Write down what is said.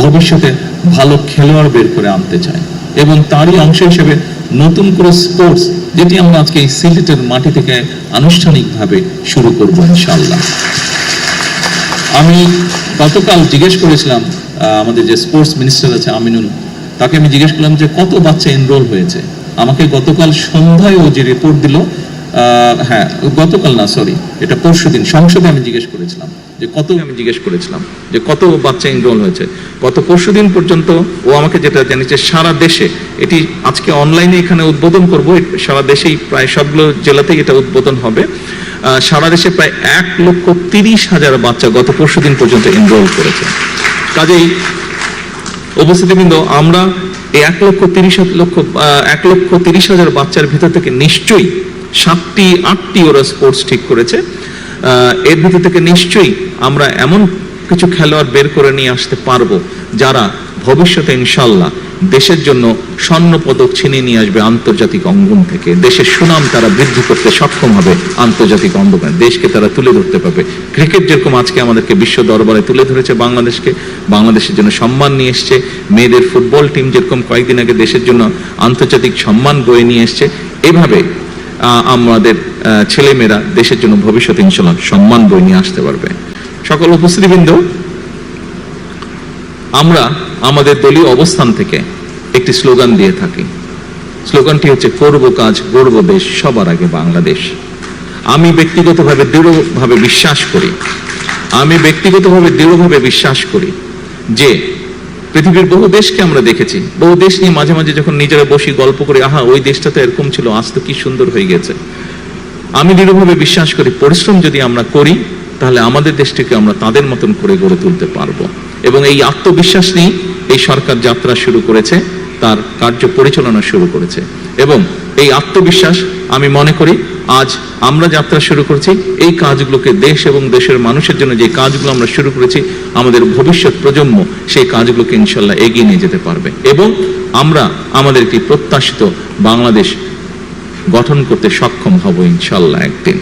ভবিষ্যতে ভালো খেলোয়াড় বের করে আনতে চাই এবং তারই অংশ হিসেবে নতুন করে স্পোর্টস, যেটি আমরা আজকে এই সিলেটের মাটি থেকে আনুষ্ঠানিকভাবে শুরু করব ইনশাআল্লাহ। আমি গতকাল জিজ্ঞেস করেছিলাম আমাদের যে স্পোর্টস মিনিস্টার আছে আমিনুল, তাকে আমি জিজ্ঞেস করলাম যে কত বাচ্চা এনরোল হয়েছে। আমাকে গতকাল সন্ধ্যায় ও যে রিপোর্ট দিল, গতকাল না, সরি, এটা পরশুদিন সংসদে আমি জিজ্ঞেস করেছিলাম যে কত বাচ্চা এনরোল হয়েছে। গত পরশুদিন পর্যন্ত ও আমাকে যেটা জানিয়েছে, সারা দেশে, এটি আজকে অনলাইনে এখানে উদ্বোধন করব, সারা দেশেই প্রায় সবগুলো জেলাতেই এটা উদ্বোধন হবে। সারা দেশে প্রায় 1,30,000 বাচ্চা গত পরশুদিন পর্যন্ত এনরোল করেছে। কাজেই উপস্থিতিবৃন্দ, আমরা এই 1,30,000 বাচ্চার ভিতর থেকে নিশ্চয়ই 7-8টি ওরা স্পোর্টস ঠিক করেছে। এর ভিতর থেকে নিশ্চয়ই আমরা এমন কিছু খেলোয়াড় বের করে নিয়ে আসতে পারবো যারা ভবিষ্যতে ইনশাল্লাহ দেশের জন্য স্বর্ণ পদক ছিনিয়ে নিয়ে আসবে আন্তর্জাতিক অঙ্গন থেকে। দেশের সুনাম তারা বৃদ্ধি করতে সক্ষম হবে আন্তর্জাতিক অঙ্গনে, দেশকে তারা তুলে ধরতে পারবে। ক্রিকেট যেরকম আজকে আমাদেরকে বিশ্ব দরবারে তুলে ধরেছে, বাংলাদেশের জন্য সম্মান নিয়ে এসছে, মেয়েদের ফুটবল টিম যেরকম কয়েকদিন আগে দেশের জন্য আন্তর্জাতিক সম্মান বয়ে নিয়ে এসছে, এভাবে আমাদের ছেলেমেয়েরা দেশের জন্য ভবিষ্যতে ইনশাল্লাহ সম্মান বয়ে নিয়ে আসতে পারবে। সকল উপস্থিতিবৃন্দ, আমরা আমাদের দলীয় অবস্থান থেকে একটি স্লোগান দিয়ে থাকি। স্লোগানটি হচ্ছে, করব কাজ গড়ব দেশ, সবার আগে বাংলাদেশ। আমি ব্যক্তিগতভাবে দৃঢ়ভাবে বিশ্বাস করি যে পৃথিবীর বহু দেশকে আমরা দেখেছি, বহু দেশ নিয়ে মাঝে মাঝে যখন নিজেরা বসি গল্প করি, আহা ওই দেশটা তো এরকম ছিল, আজ তো কি সুন্দর হয়ে গেছে। আমি দৃঢ়ভাবে বিশ্বাস করি, পরিশ্রম যদি আমরা করি তাহলে আমাদের দেশটিকে আমরা তাদের মতন করে গড়ে তুলতে পারবো। এবং এই আত্মবিশ্বাস নিয়ে এই সরকার যাত্রা শুরু করেছে, তার কার্য পরিচালনা শুরু করেছে। এবং এই আত্মবিশ্বাস, আমি মনে করি আজ আমরা যাত্রা শুরু করেছি, এই কাজগুলোকে দেশ এবং দেশের মানুষের জন্য যে কাজগুলো আমরা শুরু করেছি, আমাদের ভবিষ্যৎ প্রজন্ম সেই কাজগুলোকে ইনশাল্লাহ এগিয়ে নিয়ে যেতে পারবে এবং আমরা আমাদের একটি প্রত্যাশিত বাংলাদেশ গঠন করতে সক্ষম হব ইনশাল্লাহ একদিন।